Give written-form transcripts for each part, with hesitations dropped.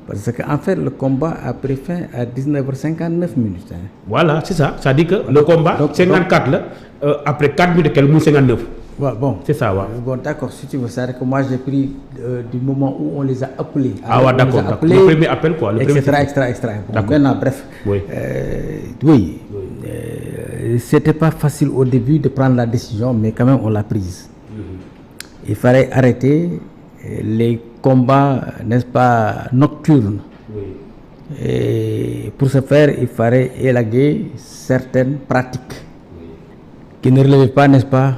Parce qu'en fait, le combat a pris fin à 19h59 minutes. Hein. Voilà, c'est ça. Ça dit que le combat, donc, 54 là, après 4 minutes, quel 59. Ouais, bon, c'est ça, ouais. Bon, d'accord, si tu veux, c'est-à-dire que moi j'ai pris du moment où on les a appelés. Ah, ouais, d'accord. Le premier appel, quoi. Extra. Bon, maintenant, bref. Oui. Oui. C'était pas facile au début de prendre la décision, mais quand même on l'a prise. Il fallait arrêter les combats, n'est-ce pas, nocturnes. Oui. Et pour ce faire, il fallait élaguer certaines pratiques qui ne relevaient pas, n'est-ce pas,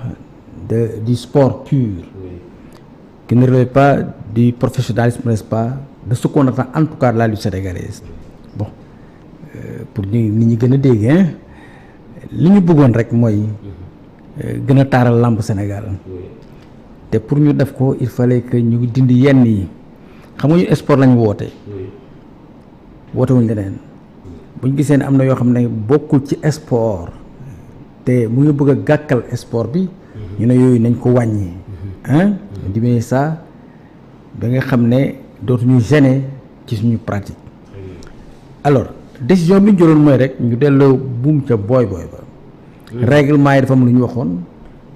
du sport pur, qui ne relève pas du professionnalisme, n'est-ce pas, de ce qu'on attend en tout cas de la lutte sénégalaise. Bon, pour nit ñi gën a dégg hein li ñu bëggoon rek mooy gën a taaral lamb Sénégal te pour ñu def ko il fallait que ñu dindi yenn yi xam nga ñu sport lañ woote wuñ leneen bu ñu gisee ne am na yoo xam ne bokkul ci sport te mu ngi bëgg a gàkkal sport bi ñu ne yooyu nañ ko wàññi hein diminuer ça ba nga xam ne dootuñu gêner ci suñu pratique. Alors décision bi ñu jëloon mooy rek ñu delloo buum ca booy ba règlement yi dafa am lu ñu waxoon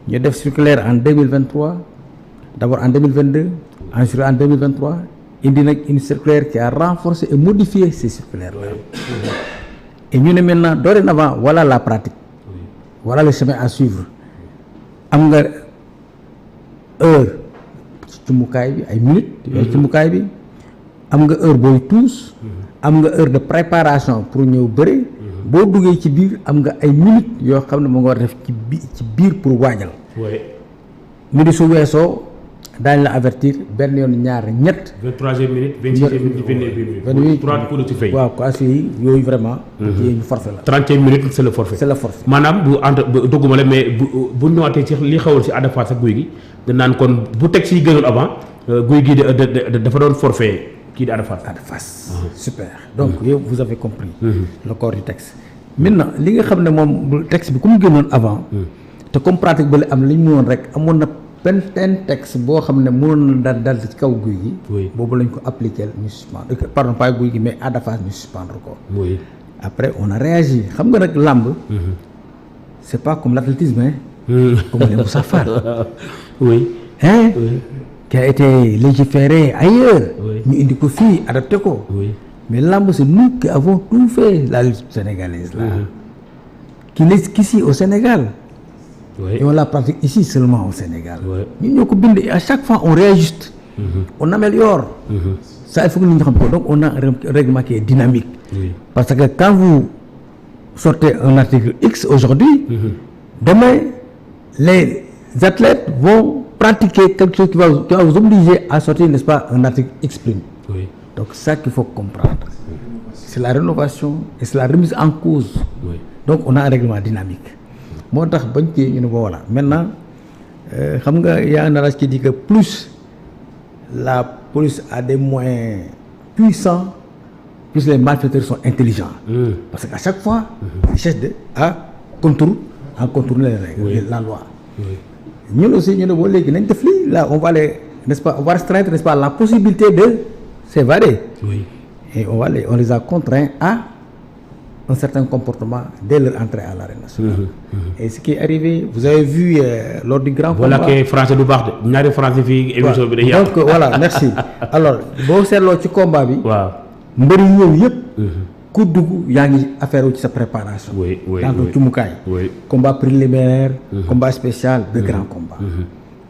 ñu def circulaire en 2023 d'abord en 2022 ensuite en 2023 indi nag une circulaire qui a renforcé et modifié ces circulaires là et ñu ne maintenant dorénavant voilà la pratique voilà le chemin à suivre. am nga heure ci cumukaay bi ay minutes yooyu cumukaay bi am nga heure booy tuus am nga heure de préparation pour ñëw bëre boo duggee ci biir am nga ay minutes yoo xam ne moo nga war a def ci biir pour waajal minutes su weesoo daañu la avertir benn yoon ñaar ñett 23e minute 26e minute 29 3 coups de sifflet waaw quoi si yooyu vraiment ñu forfait la 30e minute c'est le forfait maanaam bu entre dogguma la mais bu ñëwaatee ci li xewoon si Ada Fass ak Gouye Gui da naan kon bu teg si gënoon avant Gouye Gui dafa doon forfait kii di Ada Fass super donc yow vous avez compris le corps du texte maintenant li nga xam ne moom texte bi ku mu gënoon avant te comme pratique ba la am li ñu mënoon rek amoon na benn texte boo xam ne mënoon na dal ci kaw Gouye Gui boobu lañ ko appliqué ñu suspendre pardon pas Gouye Gui mais Ada Fass ñu suspendre ko après on a réagi xam nga nag làmb c'est pas comme l'athlétisme hein comme les Moussa Fall hein qui a été légiféré ailleurs ñu indi ko fii adapté ko mais làmb c'est nous qui avons tout fait la lutte sénégalaise là qui n'est qu'ici au Sénégal. Et on la pratique ici seulement au Sénégal. Nous à chaque fois on réajuste, on améliore. Ça il faut que nous nous. Donc on a un règlement qui est dynamique. Parce que quand vous sortez un article X aujourd'hui, demain les athlètes vont pratiquer quelque chose qui va vous obliger à sortir, n'est-ce pas, un article X'. Donc c'est ça qu'il faut comprendre. C'est la rénovation et c'est la remise en cause. Donc on a un règlement dynamique. Moo tax bañ cee ñu ne ko voilà maintenant xam nga y a un adage qui dit que plus la police a des moyens puissants plus les malfaiteurs sont intelligents. Parce qu'à chaque fois ils cherchent à contourner les règles, la loi. Ñun aussi ñu ne boo léegi nañ def lii là on va restreindre, n'est-ce pas, la possibilité de s'évader. Et on les a contraints à un certain comportement dès leur entrée à l'arène nationale. Et ce qui est arrivé, vous avez vu lors du grand combat. Voilà que français du baax de ñaari français fii émission bi day donc voilà merci. Alors boo seetloo ci combat bi. waaw mbëri ñëw yëpp. ku dugg yaa ngi affaire wu ci sa préparation. dans cumukaay. combat préliminaire. combat spécial de grand combat.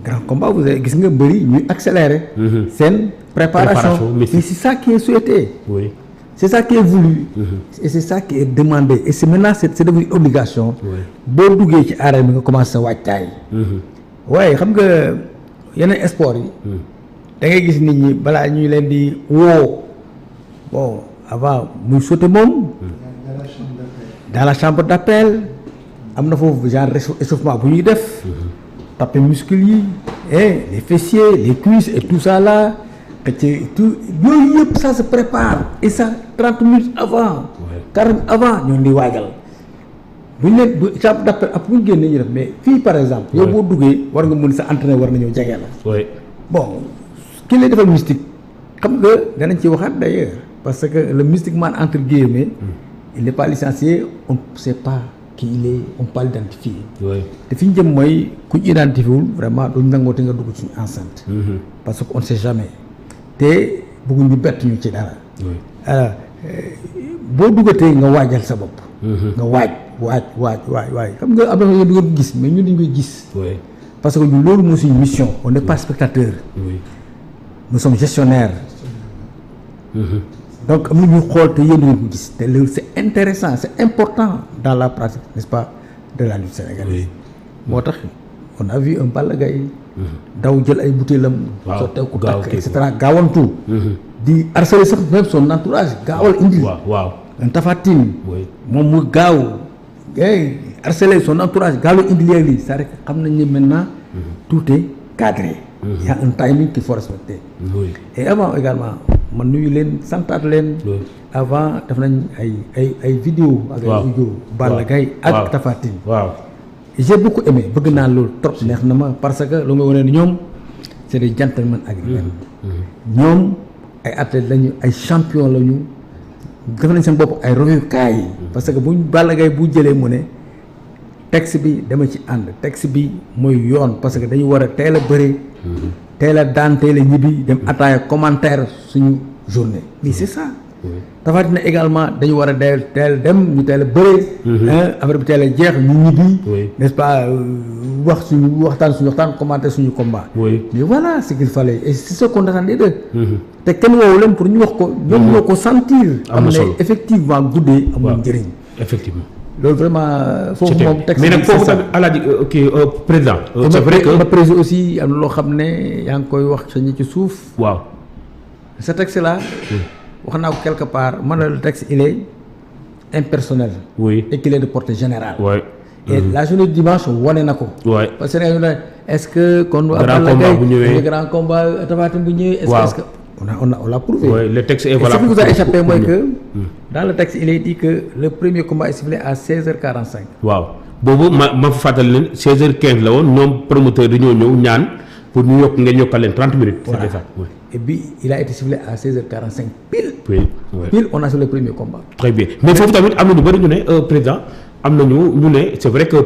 Grand combat vous avez gis nga mbëri ñuy accélérer. seen préparation. Mais c'est ça qui est souhaité. C'est ça qui est voulu. Et c'est ça qui est demandé. Et c'est maintenant c'est devenu obligation. boo duggee ci arène bi nga commencé sa waajtaay. waaye xam nga yeneen sport yi. da ngay gis nit ñi balaa ñuy leen di woo bon avant muy sauter moom. dans la chambre d'appel am na foofu genre échauffement bu ñuy def. taper muscles yi et les fessiers les cuisses et tout ça là. tout yooyu yëpp ça se prépare et ça 30 minutes avant 40 minutes avant ñoo di waajal bu ñu leen bu chambre d'appel ak bu ñu génnee ñu def mais fii par exemple yow boo duggee war nga mën sa entraîneur war na ñëw jege la bon ki lay defal mystique xam nga danañ ci waxaat d'ailleurs parce que le Mystic Man entre guillemets il n'est pas licencié, on ne sait pas qui il est, on peut pas l'identifier. te fi ñu jëm mooy ku ñu identifié wul vraiment duñ nangooti nga dugg suñu enceinte. parce que on ne sait jamais te bëgguñ ñu bett ñu ci dara. alors boo duggatee nga waajal sa bopp. nga waaj xam nga am na yoo dugal gis mais ñun dañ koy gis. parce que ñun loolu mooy suñu mission on n'est pas spectateur. nous sommes gestionnaires. donc am na ñuy xool te yéen ko gis te loolu c'est intéressant c'est important dans la pratique n'est-ce pas de la lutte sénégalaise. moo tax on a vu un Balla Gaye daw jël ay butéelam. waaw sotteeku ko takk et cetera gaawantu. di harceler sax même son entourage gaawal indi. waaw un Tapha Tine moom mu gaaw harceler son entourage gaawal indi léegi ça rek xam nañ ne maintenant tout est cadré. il y a un timing qu'il faut respecter. et avant également man nuyu leen santaat leen. avant def nañ ay vidéo ak ay audio Balla Gaye ak Tapha Tine. j'ai beaucoup aimé bëgg naa loolu trop neex na ma parce que lu may wane ni ñoom c'est des gentlemen agréés. ñoom ay athlètes lañu ay champion lañu def nañ seen bopp ay royukaay. parce que buñ Balla Gaye bu jëlee mu ne texte bi dama ci ànd texte bi mooy yoon parce que dañu war a teel a bëri. teel a daan teel a ñibbi dem attaaya commentaire suñu journée mais c'est ça. Tapha Tine également dañu war a teel dem ñu teel a bëree. affaire bi teel a jeex ñu ñibbi. n'est-ce pas waxtaan suñu waxtaan commenter suñu combat. mais voilà ce qu'il fallait et c'est ce qu'on attendait d'eux. te kenn woowu leen pour ñu wax ko. ñoom ñoo ko sentir. am na solo effectivement guddee amul njëriñ. effectivement. loolu vraiment foofu moom. texte mais nag foofu tamit alaaji président. c'est vrai que président aussi am na loo xam ne yaa ngi koy wax sa ñi ci suuf. waaw ce texte là. wax naa ko quelque part man le texte il est impersonnel. et qu'il est de portée générale. et la journée du dimanche wane na ko. parce que est-ce que kon. grand combat bu ñëwee grand combat Tapha Tine bu ñëwee. est-ce que on l'a prouvé. le texte est valable. Et ce qui vous a échappé mooy que. dans le texte il est dit que le premier combat est sifflé à 16h45. waaw boobu ma fa fàttali leen 16h15 la woon ñoom promoteur dañoo ñëw ñaan pour ñu yokk ngeen yokkal leen 30 minutes. voilà c'était ça. et puis il a été sifflé à 16h45 pile. pile on a fait le premier combat. très bien mais foofu tamit am na ñu bëri ñu ne président am na ñu ne c'est vrai que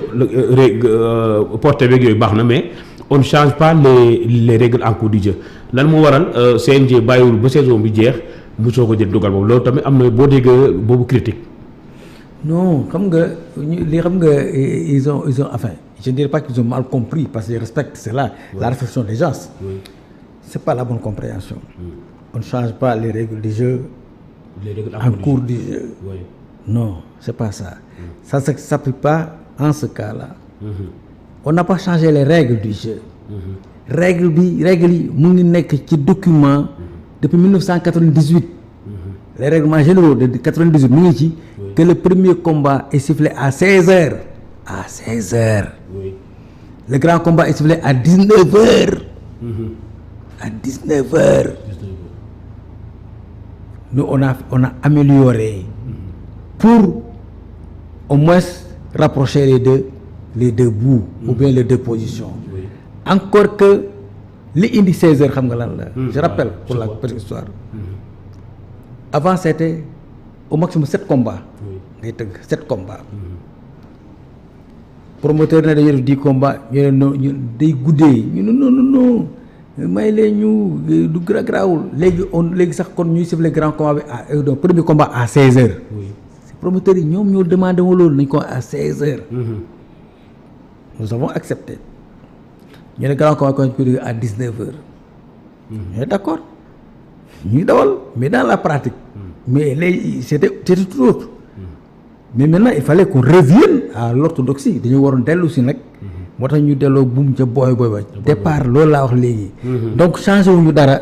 portée beeg yooyu baax na mais on ne change pas les règles en cours du jeu lan moo waral CNG bàyyiwul ba saison bi jeex mu soo ko jël dogal boobu loolu tamit am na boo déggee boobu critique. non xam nga li xam nga ils ont enfin je ne dirais pas qu'ils ont mal compris parce que je respecte cela la réflexion des gens. C'est pas la bonne compréhension. On ne change pas les règles du jeu en cours du jeu. Non, c'est pas ça. Ça ne s'applique pas en ce cas-là. On n'a pas changé les règles du jeu. Règles yi mu ngi nekk ci document depuis 1998. Les règlements généraux de 98 mu ngi ci que le premier combat est sifflé à 16h. À 16h. Le grand combat est sifflé à 19h. À 19h. Nous on a amélioré pour au moins rapprocher les deux bouts ou bien les deux positions. Encore que li indi 16h xam nga lan la. Je rappelle pour la petite histoire. Avant c'était au maximum 7 combats. ngay tëgg 7 combats. Promoteur ne dañuy def 10 combats ñu ne day guddee ñu ne non. may leen ñu du grawul léegi sax kon ñuy siffler grand combat bi donc premier combat à 16h. c'est promoteurs yi ñoom ñoo demandé wu loolu nañ ko à 16h. nous avons accepté ñu ne grand combat ko dégg à 19h. mais d'accord ñuy dawal mais dans la pratique. mais léegi c'était tout autre. mais maintenant il fallait qu'on revienne à l'orthodoxie dañu waroon dellu si nag. moo tax ñu delloo buum ca booy ba départ loolu laa wax léegi. donc changé wuñu dara.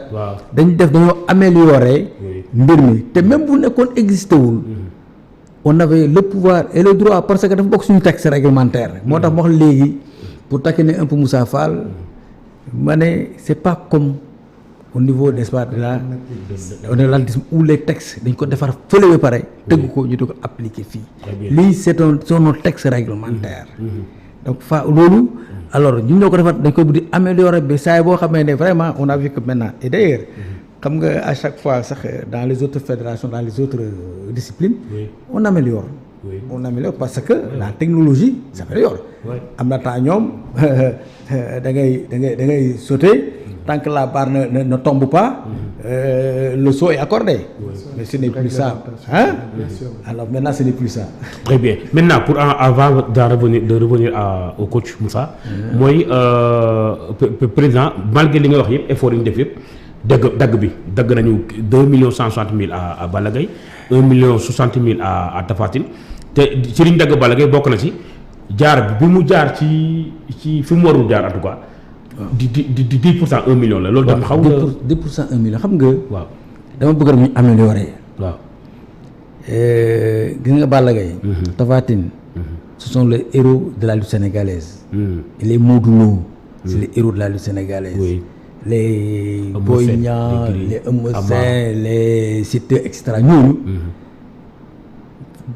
dañoo améliorer. mbir mi te même bu nekkoon existé wul. on avait le pouvoir et le droit parce que dafa bokk suñu texte réglementaire. moo tax ma wax léegi pour taquiner un peu Moussa Fall ma ne c'est pas comme au niveau n'est-ce pas de l'athlétisme où les textes dañ ko defar fële ba pare. tëgg ko ñu di ko appliquer fii. lii c'est nos textes réglementaires. donc loolu alors ñun ñoo ko defar dañ koy buddi améliorer ba saa boo xamee ne vraiment on a vu que maintenant et d'ailleurs xam nga à chaque fois sax dans les autres fédérations dans les autres disciplines. On améliore. On améliore parce que la technologie s'améliore. am na temps ñoom da ngay sauter tant que la barre ne tombe pas. Le saut est accordé. Mais ce n'est plus ça. Hein? Alors maintenant ce n'est plus ça. Très bien. Maintenant avant de revenir au coach Moussa. mooy président malgré li nga wax yëpp effort yi ñu def yëpp dagg nañu 2,160,000 à Balla Gaye 1,060,000 à Tapha Tine te ci liñ dagg Balla Gaye bokk na ci jaar bi mu jaar ci fi mu warul jaar en tout cas. di 10% 1 million la loolu tam xaw nga 10% 1 million xam nga. waaw dama bëgg ñu améliorer. waaw. gis nga Balla Gaye. Tapha Tine. Ce sont les héros de la lutte sénégalaise. Et les Modou Lô. C'est les héros de la lutte sénégalaise. Oui. Les Boy Niang, les Eumeu Sène, les Siteu et cetera ñooñu.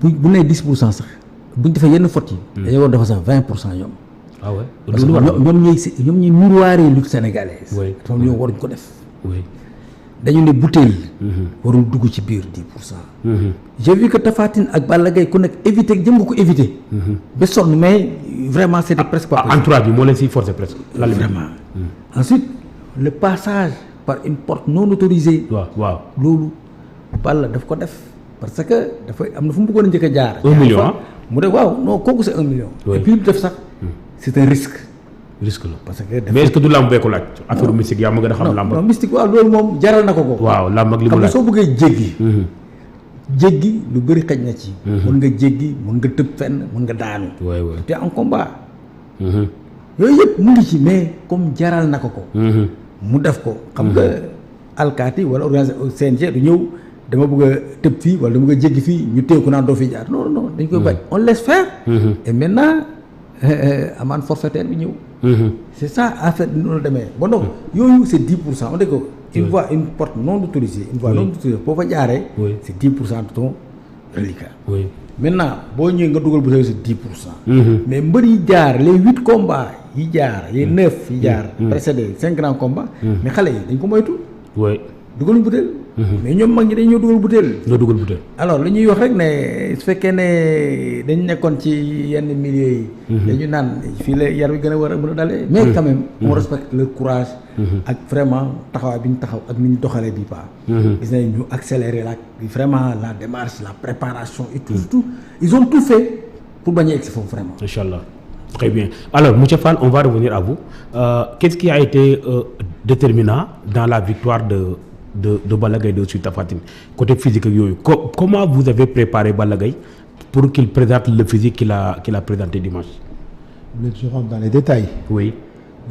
bu nee 10% sax bu ñu defee yenn fautes yi. dañoo war a defar sax 20% ñoom. ah ouais parce que ñoom ñooy miroiré lutte sénégalaise. oui moom ñoo waruñ ko def. oui dañu ne bouteille. warul dugg ci biir 10%. j'ai vu que Tapha Tine ak Balla Gaye ku nekk éviter jëm nga ko éviter. ba sonn mais vraiment c'était presque pas possible. entourage bi moo leen siy forcer presque. vraiment. Ensuite le passage par une porte non autorisée. waaw loolu Balla daf ko def parce que dafay am na fu mu bëggoon a njëkk a jaar. 1 million mu ne waaw non kooku c'est 1 million. et puis lu def sax c'est un risque. risque la parce que mais est-ce que du làmb bee ko laaj. affaire mystique yaa ma gën a xam làmb. non mystique waaw loolu moom jaral na ko ko. waaw làmb ak li mu laaj soo bëggee jéggi lu bëri xëj na ci. mën nga jéggi mën nga tëb fenn mën nga daanu. te en combat. yooyu yëpp mu ngi ci mais comme jaral na ko ko. mu def ko xam nga alkaati wala organisation CNG du ñëw dama bëgg a tëb fii wala dama bëgg a jéggi fii ñu téye ko naan doo fi jaar non non dañ koy bañ on laisse faire. et maintenant amende forfaitaire bi ñëw. c'est ça en fait noonu la demee bon donc yooyu c'est 10%. On dit que une voie une porte non autorisée une voie non autorisée boo fa jaaree. c'est 10% de ton reliquat. maintenant boo ñëwee nga dugal bu tawee c'est 10%. mais mbër yi jaar les 8 combats yi jaar les 9 yi jaar. précédé 5 grands combats. mais xale yi dañ ko moytu. dugaluñ butéel. mais ñoom mag ñi dañ ñoo dugal butéel. alors li ñuy wax rek ne su fekkee ne dañ nekkoon ci yenn milieux yi. dañu naan fii la yar bi gën a war a mën a dalee. mais quand même on respecte leur courage. ak vraiment taxawaay bi ñu taxaw ak ni ñu doxalee bii pas. gis nañ ñu accélérer vraiment la démarche la préparation et tout ils ont tout fait pour bañ a egg si foofu vraiment. Inch'Allah. Très bien. Alors, Moussa Fall, on va revenir à vous. Qu'est-ce qui a été déterminant dans la victoire de Balla Gaye sur Tapha Tine côté physique comment vous avez préparé Balla Gaye pour qu'il présente le physique qu'il a présenté dimanche? Je rentre dans les détails. Oui.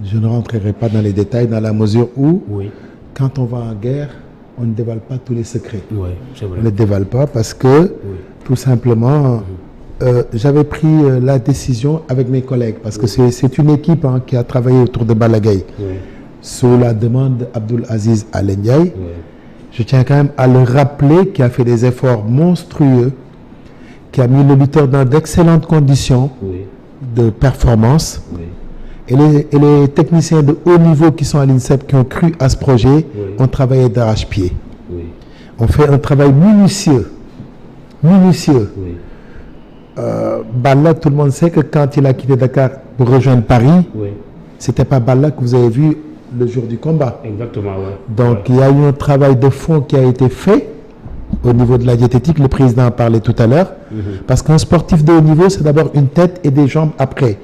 Je ne rentrerai pas dans les détails dans la mesure où quand on va en guerre, on ne dévoile pas tous les secrets. Oui, c'est vrai. On ne les dévoile pas parce que tout simplement j'avais pris la décision avec mes collègues parce que c'est une équipe qui a travaillé autour de Balla Gaye. Sous la demande d'Abdoul Aziz Al Ndiaye. Je tiens quand même à le rappeler, qui a fait des efforts monstrueux, qui a mis le lutteur dans d'excellentes conditions de performance. Et les techniciens de haut niveau qui sont à l'INSEP, qui ont cru à ce projet, ont travaillé d'arrache-pied. On fait un travail minutieux. Balla, tout le monde sait que quand il a quitté Dakar pour rejoindre Paris, c'était pas Balla que vous avez vu le jour du combat. Exactement, Donc il y a eu un travail de fond qui a été fait au niveau de la diététique. Le président en parlait tout à l'heure. Parce qu'un sportif de haut niveau, c'est d'abord une tête et des jambes après.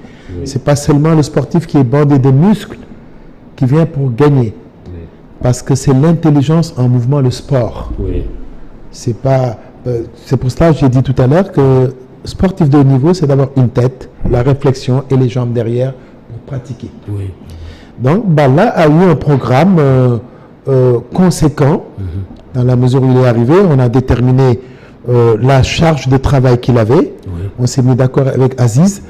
C'est pas seulement le sportif qui est bandé de muscles qui vient pour gagner. Parce que c'est l'intelligence en mouvement, le sport. C'est pas. C'est pour cela que j'ai dit tout à l'heure que sportif de haut niveau, c'est d'abord une tête, la réflexion et les jambes derrière pour pratiquer. Donc Balla a eu un programme conséquent. Dans la mesure où il est arrivé, on a déterminé la charge de travail qu'il avait. On s'est mis d'accord avec Aziz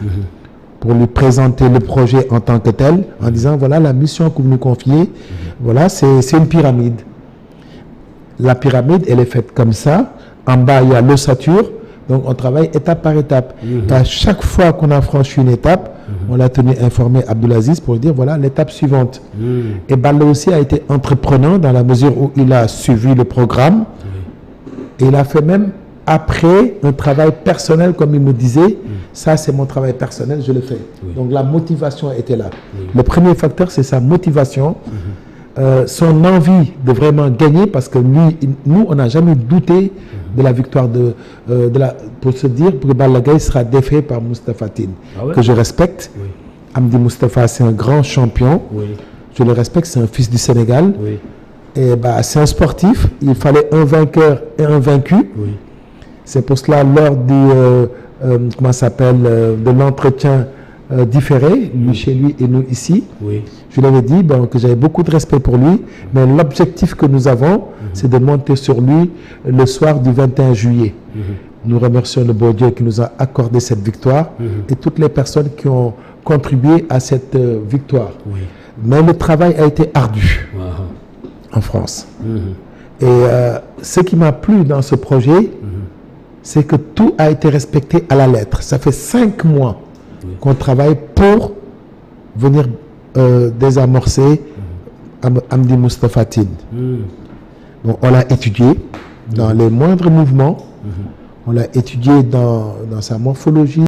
pour lui présenter le projet en tant que tel, en disant voilà la mission que vous nous confiez. Voilà, c'est une pyramide. La pyramide, elle est faite comme ça. En bas, il y a l'ossature. Donc on travaille étape par étape. À chaque fois qu'on a franchi une étape, on l'a tenu informé, Abdoulaziz, pour dire voilà l'étape suivante. Et Balla aussi a été entreprenant dans la mesure où il a suivi le programme. Et il a fait même après un travail personnel, comme il me disait, ça c'est mon travail personnel, je le fais. Donc la motivation était là. Le premier facteur, c'est sa motivation, son envie de vraiment gagner, parce que lui, nous, on n'a jamais douté de la victoire pour se dire que Balla Gaye sera défait par Moustapha Tine, que je respecte. Amdi Moustapha, c'est un grand champion. Je le respecte, c'est un fils du Sénégal. Et bah, c'est un sportif, il fallait un vainqueur et un vaincu. C'est pour cela, lors du, comment s'appelle, de l'entretien différé, lui chez lui et nous ici, je lui avais dit que j'avais beaucoup de respect pour lui, mais l'objectif que nous avons, c'est de monter sur lui le soir du 21 juillet. Nous remercions le bon Dieu qui nous a accordé cette victoire et toutes les personnes qui ont contribué à cette victoire. Mais le travail a été ardu en France. Et ce qui m'a plu dans ce projet, c'est que tout a été respecté à la lettre. Ça fait 5 mois qu'on travaille pour venir désamorcer Amdi Moustapha Tine. Donc on l'a étudié dans les moindres mouvements, on l'a étudié dans sa morphologie.